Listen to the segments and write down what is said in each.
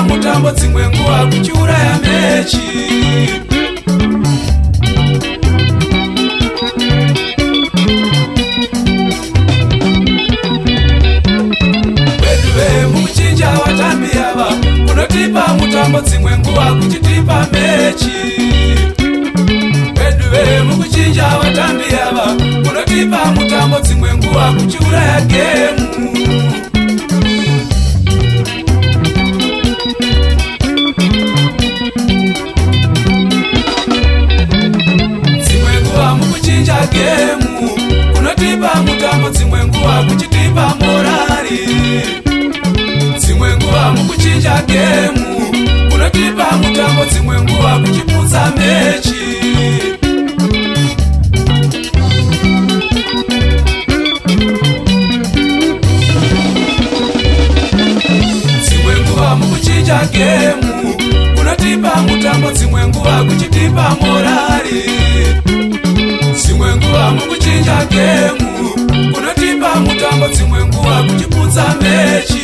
mutambo dzimwe nguva kuchiuraya mechi. Veduve mukuchinja vatambi ava kunotipa mutambo dzimwe nguva kuchitipa mechi. Veduve mukuchinja vatambi ava kunotipa mutambo dzimwe nguva kuchiuraya gemu. Gemu kunotipa mutambo dzimwe nguva kuchitipa morari. Dzimwe nguva mukuchinja gemu kunotipa mutambo dzimwe nguva kuchiputsa mechi. Dzimwe nguva mukuchinja gemu kunotipa mutambo dzimwe nguva kuchitipa morari. Dzimwe nguva mukuchinja gemu kunotipa mutambo dzimwe nguva kuchiputsa mechi.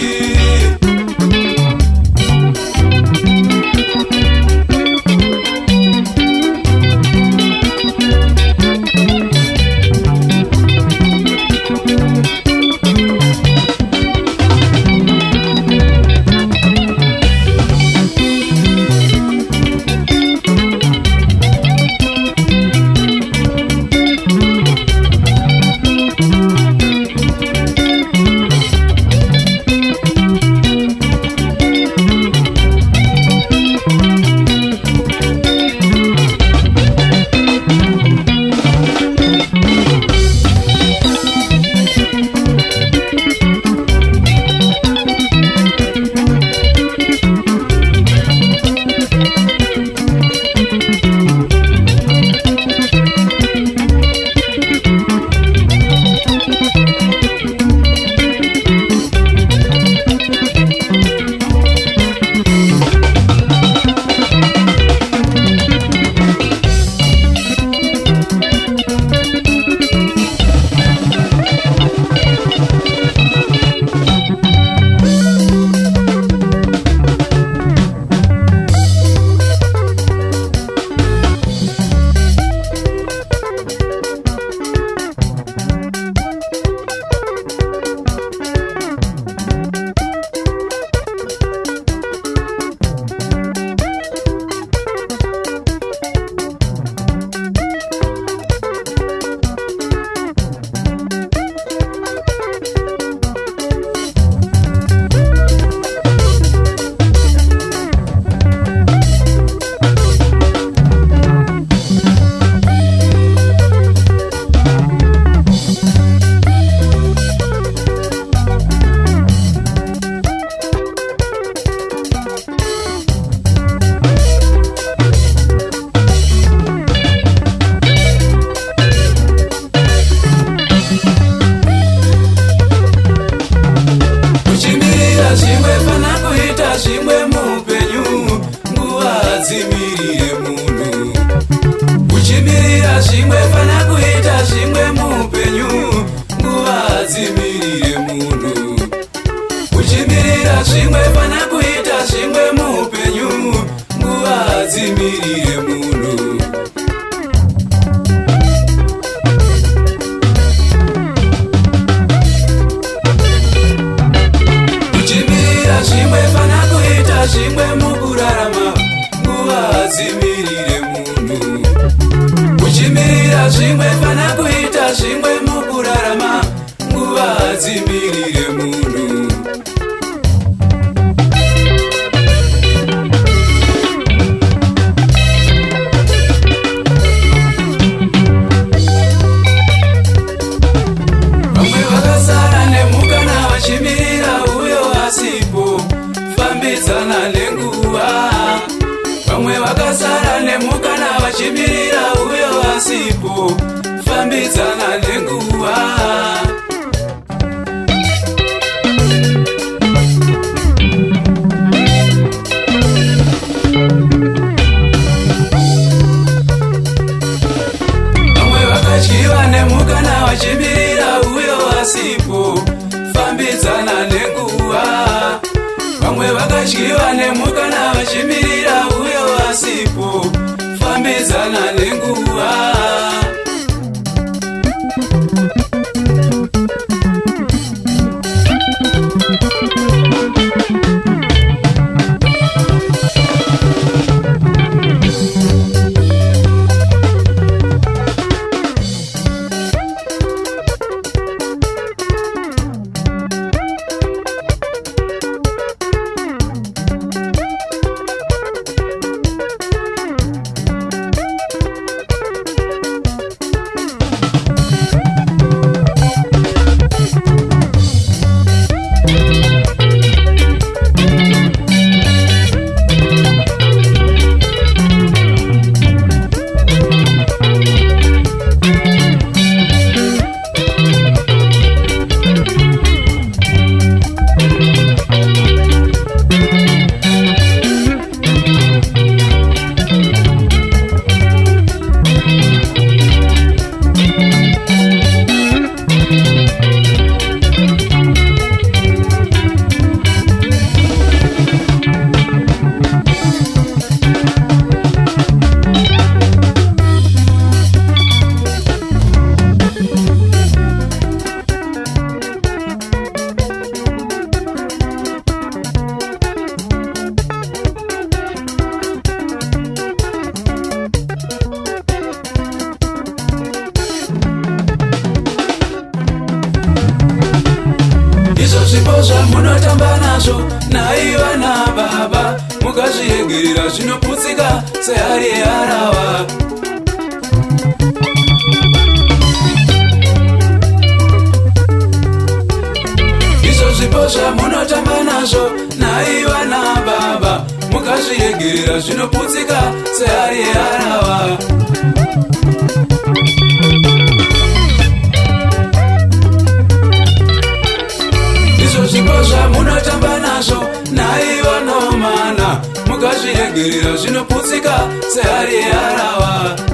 Zvimwe mupenyu nguva dzimirire munhu. Kuchimirira zvimwe fana kuita zvimwe mupenyu nguva dzimirire munhu. Kuchimirira zvimwe fana kuita zvimwe mupenyu nguva dzimirire munhu. Kuchimirira zvimwe fana kuita zvimwe mukurarama nguva dzimirire munhu. Kuchimirira zvimwe fana kuita zvimwe mukurarama nguva dzimirire munhu. Vamwe vakasara nemukana vachimira vakasara nemukana vachimirira uyo asipo fambidzana nenguva. Vamwe vakadyiwa nemukana vachimirira uyo asipo fambidzana nenguva. Vamwe vakadyiwa nemukana vachimirira uyo asipo fambidzana nenguva. Zvipo zvamunotamba nazvo naiva nababa mukazviyegerera zvinoputsika sehari yeharava. Izvo zvipo zvamunotamba nazvo naiva nababa mukazviyegerera zvinoputsika sehari yeharava. Zvipo zvamunotamba nazvo naiva nomana mukazviyegerera zvinoputsika sehari yeharava.